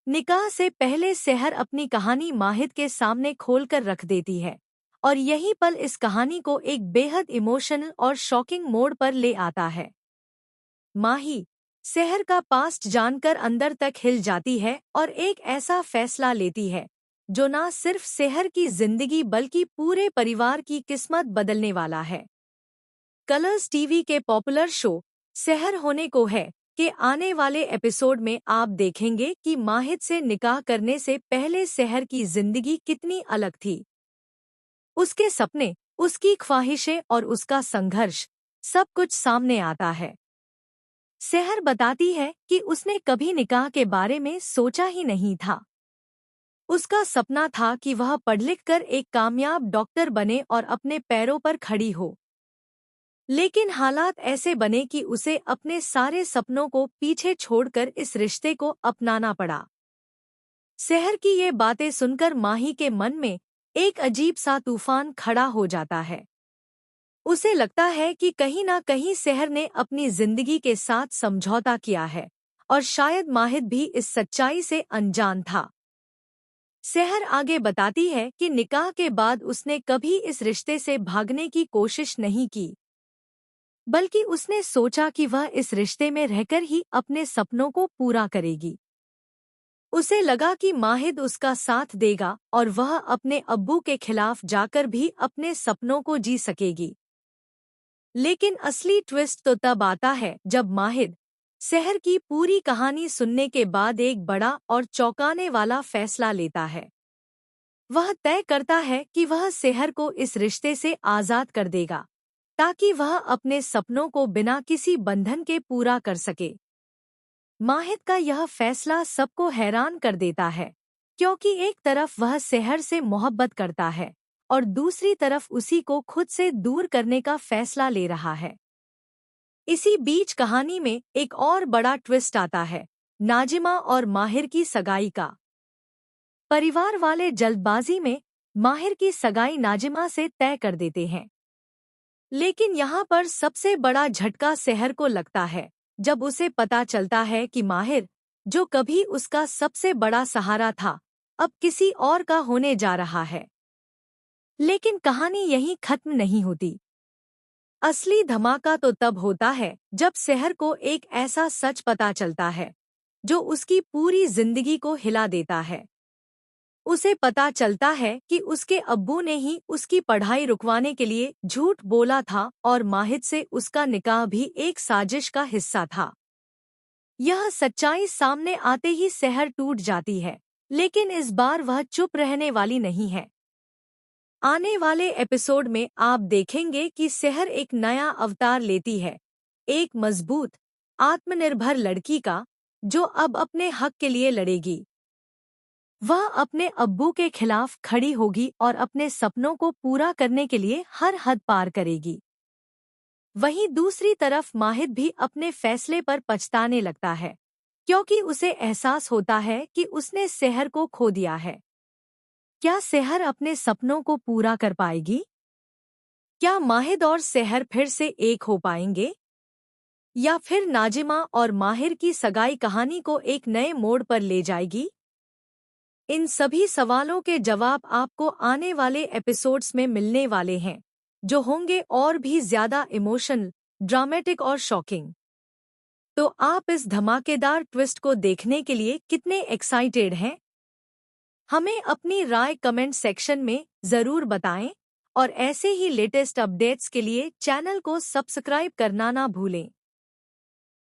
निकाह से पहले सेहर अपनी कहानी माहिद के सामने खोलकर रख देती है और यही पल इस कहानी को एक बेहद इमोशनल और शॉकिंग मोड़ पर ले आता है। माही सेहर का पास्ट जानकर अंदर तक हिल जाती है और एक ऐसा फैसला लेती है जो ना सिर्फ सेहर की जिंदगी बल्कि पूरे परिवार की किस्मत बदलने वाला है। कलर्स टीवी के पॉपुलर शो सेहर होने को है के आने वाले एपिसोड में आप देखेंगे कि माहिद से निकाह करने से पहले सेहर की जिंदगी कितनी अलग थी। उसके सपने, उसकी ख्वाहिशें और उसका संघर्ष सब कुछ सामने आता है। सेहर बताती है कि उसने कभी निकाह के बारे में सोचा ही नहीं था। उसका सपना था कि वह पढ़ लिख कर एक कामयाब डॉक्टर बने और अपने पैरों पर खड़ी हो। लेकिन हालात ऐसे बने कि उसे अपने सारे सपनों को पीछे छोड़कर इस रिश्ते को अपनाना पड़ा। सेहर की ये बातें सुनकर माही के मन में एक अजीब सा तूफान खड़ा हो जाता है। उसे लगता है कि कहीं ना कहीं सेहर ने अपनी जिंदगी के साथ समझौता किया है और शायद माहिद भी इस सच्चाई से अनजान था। सेहर आगे बताती है कि निकाह के बाद उसने कभी इस रिश्ते से भागने की कोशिश नहीं की, बल्कि उसने सोचा कि वह इस रिश्ते में रहकर ही अपने सपनों को पूरा करेगी। उसे लगा कि माहिद उसका साथ देगा और वह अपने अब्बू के खिलाफ जाकर भी अपने सपनों को जी सकेगी। लेकिन असली ट्विस्ट तो तब आता है जब माहिद सेहर की पूरी कहानी सुनने के बाद एक बड़ा और चौंकाने वाला फैसला लेता है। वह तय करता है कि वह सेहर को इस रिश्ते से आज़ाद कर देगा ताकि वह अपने सपनों को बिना किसी बंधन के पूरा कर सके। माहिद का यह फैसला सबको हैरान कर देता है, क्योंकि एक तरफ वह सेहर से मोहब्बत करता है और दूसरी तरफ उसी को खुद से दूर करने का फैसला ले रहा है। इसी बीच कहानी में एक और बड़ा ट्विस्ट आता है, नाजिमा और माहिर की सगाई का। परिवार वाले जल्दबाजी में माहिर की सगाई नाजिमा से तय कर देते हैं। लेकिन यहाँ पर सबसे बड़ा झटका सेहर को लगता है जब उसे पता चलता है कि माहिर, जो कभी उसका सबसे बड़ा सहारा था, अब किसी और का होने जा रहा है। लेकिन कहानी यहीं खत्म नहीं होती। असली धमाका तो तब होता है जब सेहर को एक ऐसा सच पता चलता है जो उसकी पूरी जिंदगी को हिला देता है। उसे पता चलता है कि उसके अब्बू ने ही उसकी पढ़ाई रुकवाने के लिए झूठ बोला था और माहिद से उसका निकाह भी एक साजिश का हिस्सा था। यह सच्चाई सामने आते ही सेहर टूट जाती है, लेकिन इस बार वह चुप रहने वाली नहीं है। आने वाले एपिसोड में आप देखेंगे कि सेहर एक नया अवतार लेती है, एक मजबूत, आत्मनिर्भर लड़की का, जो अब अपने हक के लिए लड़ेगी। वह अपने अब्बू के खिलाफ खड़ी होगी और अपने सपनों को पूरा करने के लिए हर हद पार करेगी। वहीं दूसरी तरफ माहिद भी अपने फैसले पर पछताने लगता है, क्योंकि उसे एहसास होता है कि उसने सेहर को खो दिया है। क्या सेहर अपने सपनों को पूरा कर पाएगी? क्या माहिद और सेहर फिर से एक हो पाएंगे? या फिर नाजिमा और माहिर की सगाई कहानी को एक नए मोड़ पर ले जाएगी? इन सभी सवालों के जवाब आपको आने वाले एपिसोड्स में मिलने वाले हैं, जो होंगे और भी ज्यादा इमोशनल, ड्रामेटिक और शॉकिंग। तो आप इस धमाकेदार ट्विस्ट को देखने के लिए कितने एक्साइटेड हैं? हमें अपनी राय कमेंट सेक्शन में जरूर बताएं और ऐसे ही लेटेस्ट अपडेट्स के लिए चैनल को सब्सक्राइब करना ना भूलें।